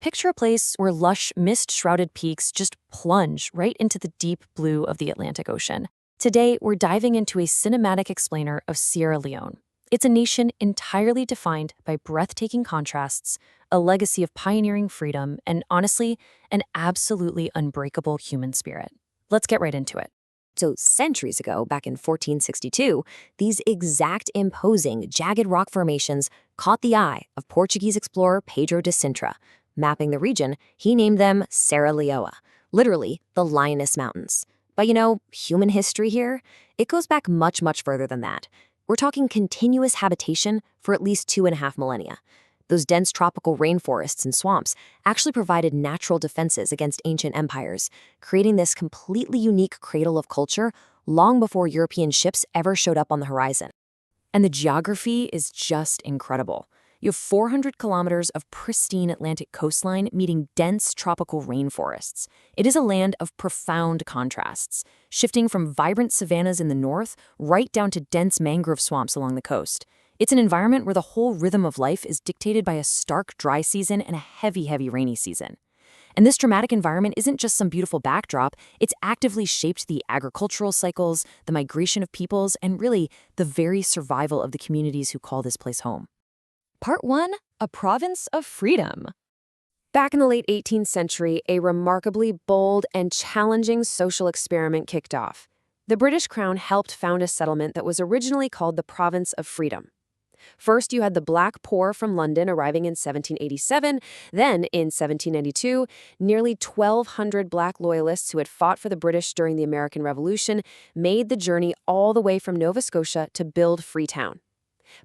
Picture a place where lush, mist-shrouded peaks just plunge right into the deep blue of the Atlantic Ocean. Today, we're diving into a cinematic explainer of Sierra Leone. It's a nation entirely defined by breathtaking contrasts, a legacy of pioneering freedom, and honestly, an absolutely unbreakable human spirit. Let's get right into it. So, centuries ago, back in 1462, these exact imposing, jagged rock formations caught the eye of Portuguese explorer Pedro de Sintra. Mapping the region, he named them Serra Leoa, literally the Lioness Mountains. But human history here, it goes back much, much further than that. We're talking continuous habitation for at least 2.5 millennia. Those dense tropical rainforests and swamps actually provided natural defenses against ancient empires, creating this completely unique cradle of culture long before European ships ever showed up on the horizon. And the geography is just incredible. You have 400 kilometers of pristine Atlantic coastline meeting dense tropical rainforests. It is a land of profound contrasts, shifting from vibrant savannas in the north right down to dense mangrove swamps along the coast. It's an environment where the whole rhythm of life is dictated by a stark dry season and a heavy, heavy rainy season. And this dramatic environment isn't just some beautiful backdrop, it's actively shaped the agricultural cycles, the migration of peoples, and really the very survival of the communities who call this place home. Part 1, a province of freedom. Back in the late 18th century, a remarkably bold and challenging social experiment kicked off. The British Crown helped found a settlement that was originally called the Province of Freedom. First, you had the Black Poor from London arriving in 1787. Then, in 1792, nearly 1,200 Black loyalists who had fought for the British during the American Revolution made the journey all the way from Nova Scotia to build Freetown.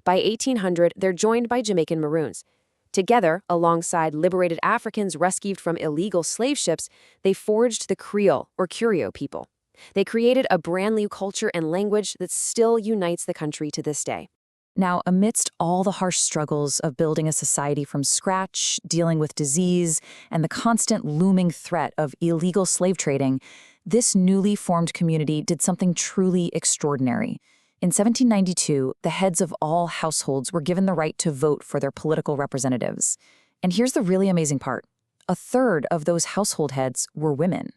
By 1800, they're joined by Jamaican Maroons. Together, alongside liberated Africans rescued from illegal slave ships, they forged the Creole, or Curio people. They created a brand new culture and language that still unites the country to this day. Now, amidst all the harsh struggles of building a society from scratch, dealing with disease, and the constant looming threat of illegal slave trading, this newly formed community did something truly extraordinary. In 1792, the heads of all households were given the right to vote for their political representatives. And here's the really amazing part. A third of those household heads were women.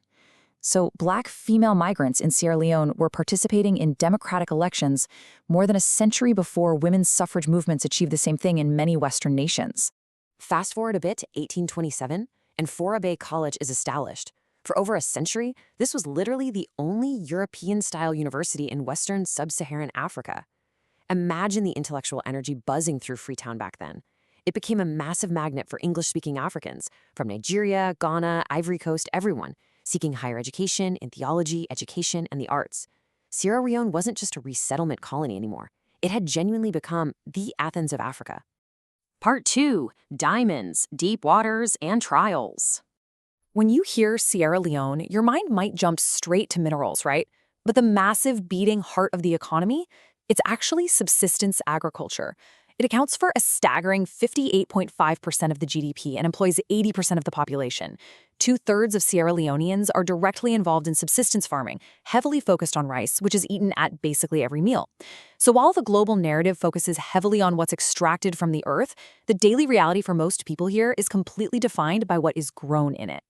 So Black female migrants in Sierra Leone were participating in democratic elections more than a century before women's suffrage movements achieved the same thing in many Western nations. Fast forward a bit to 1827, and Fora Bay College is established. For over a century, this was literally the only European-style university in Western sub-Saharan Africa. Imagine the intellectual energy buzzing through Freetown back then. It became a massive magnet for English-speaking Africans, from Nigeria, Ghana, Ivory Coast, everyone, seeking higher education in theology, education, and the arts. Sierra Leone wasn't just a resettlement colony anymore. It had genuinely become the Athens of Africa. Part 2, Diamonds, Deep Waters, and Trials. When you hear Sierra Leone, your mind might jump straight to minerals, right? But the massive beating heart of the economy, it's actually subsistence agriculture. It accounts for a staggering 58.5% of the GDP and employs 80% of the population. 2/3 of Sierra Leoneans are directly involved in subsistence farming, heavily focused on rice, which is eaten at basically every meal. So while the global narrative focuses heavily on what's extracted from the earth, the daily reality for most people here is completely defined by what is grown in it.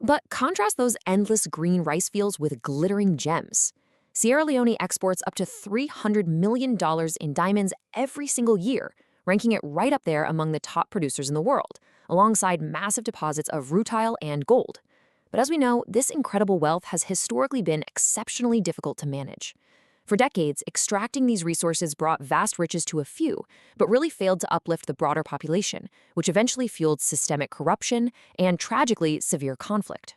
But contrast those endless green rice fields with glittering gems. Sierra Leone exports up to $300 million in diamonds every single year, ranking it right up there among the top producers in the world, alongside massive deposits of rutile and gold. But as we know, this incredible wealth has historically been exceptionally difficult to manage. For decades, extracting these resources brought vast riches to a few, but really failed to uplift the broader population, which eventually fueled systemic corruption and, tragically, severe conflict.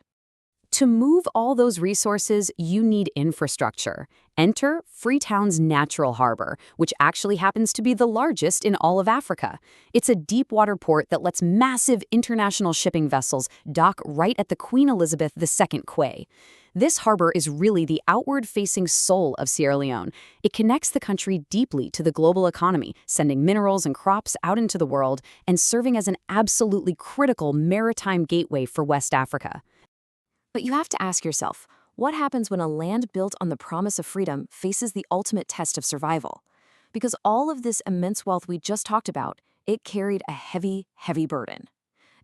To move all those resources, you need infrastructure. Enter Freetown's natural harbor, which actually happens to be the largest in all of Africa. It's a deep-water port that lets massive international shipping vessels dock right at the Queen Elizabeth II quay. This harbor is really the outward-facing soul of Sierra Leone. It connects the country deeply to the global economy, sending minerals and crops out into the world and serving as an absolutely critical maritime gateway for West Africa. But you have to ask yourself, what happens when a land built on the promise of freedom faces the ultimate test of survival? Because all of this immense wealth we just talked about, it carried a heavy, heavy burden.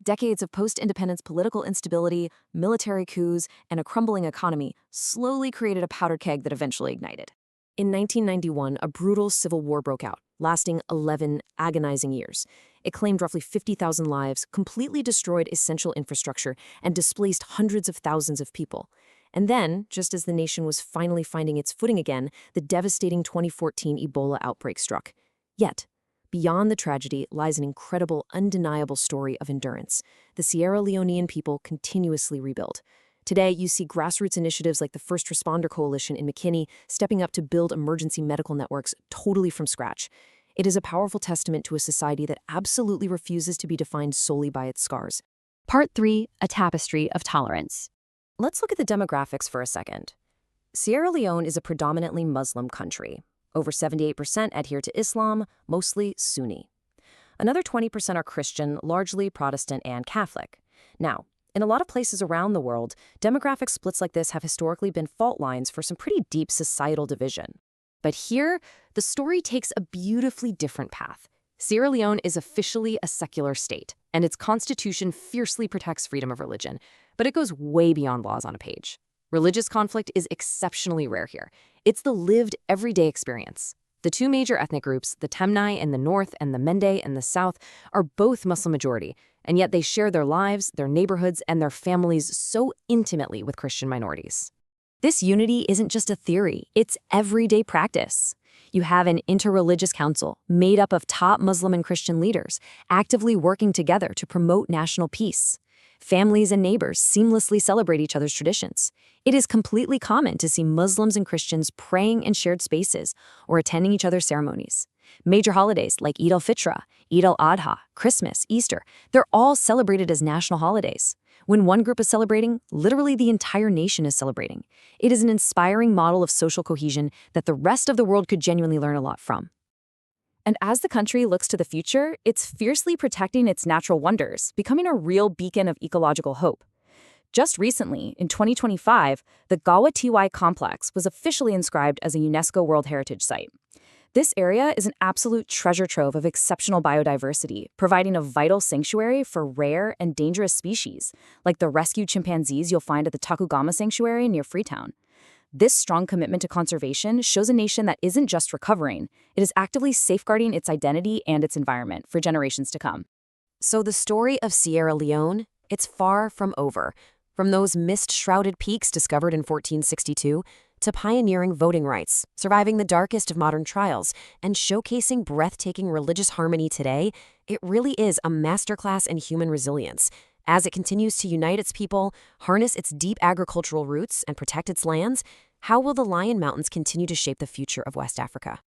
Decades of post-independence political instability, military coups, and a crumbling economy slowly created a powder keg that eventually ignited. In 1991, a brutal civil war broke out, lasting 11 agonizing years. It claimed roughly 50,000 lives, completely destroyed essential infrastructure, and displaced hundreds of thousands of people. And then, just as the nation was finally finding its footing again, the devastating 2014 Ebola outbreak struck. Yet, beyond the tragedy lies an incredible, undeniable story of endurance. The Sierra Leonean people continuously rebuild. Today, you see grassroots initiatives like the First Responder Coalition in McKinney stepping up to build emergency medical networks totally from scratch. It is a powerful testament to a society that absolutely refuses to be defined solely by its scars. Part 3, a tapestry of tolerance. Let's look at the demographics for a second. Sierra Leone is a predominantly Muslim country. Over 78% adhere to Islam, mostly Sunni. Another 20% are Christian, largely Protestant and Catholic. Now, in a lot of places around the world, demographic splits like this have historically been fault lines for some pretty deep societal division. But here, the story takes a beautifully different path. Sierra Leone is officially a secular state, and its constitution fiercely protects freedom of religion, but it goes way beyond laws on a page. Religious conflict is exceptionally rare here. It's the lived, everyday experience. The two major ethnic groups, the Temnai in the north and the Mende in the south, are both Muslim majority, and yet they share their lives, their neighborhoods, and their families so intimately with Christian minorities. This unity isn't just a theory, it's everyday practice. You have an interreligious council made up of top Muslim and Christian leaders, actively working together to promote national peace. Families and neighbors seamlessly celebrate each other's traditions. It is completely common to see Muslims and Christians praying in shared spaces or attending each other's ceremonies. Major holidays like Eid al-Fitr, Eid al-Adha, Christmas, Easter, they're all celebrated as national holidays. When one group is celebrating, literally the entire nation is celebrating. It is an inspiring model of social cohesion that the rest of the world could genuinely learn a lot from. And as the country looks to the future, it's fiercely protecting its natural wonders, becoming a real beacon of ecological hope. Just recently, in 2025, the Gawa Tiwai complex was officially inscribed as a UNESCO World Heritage Site. This area is an absolute treasure trove of exceptional biodiversity, providing a vital sanctuary for rare and dangerous species, like the rescued chimpanzees you'll find at the Takugama Sanctuary near Freetown. This strong commitment to conservation shows a nation that isn't just recovering, it is actively safeguarding its identity and its environment for generations to come. So the story of Sierra Leone, it's far from over. From those mist-shrouded peaks discovered in 1462 to pioneering voting rights, surviving the darkest of modern trials, and showcasing breathtaking religious harmony today, it really is a masterclass in human resilience. As it continues to unite its people, harness its deep agricultural roots, and protect its lands, how will the Lion Mountains continue to shape the future of West Africa?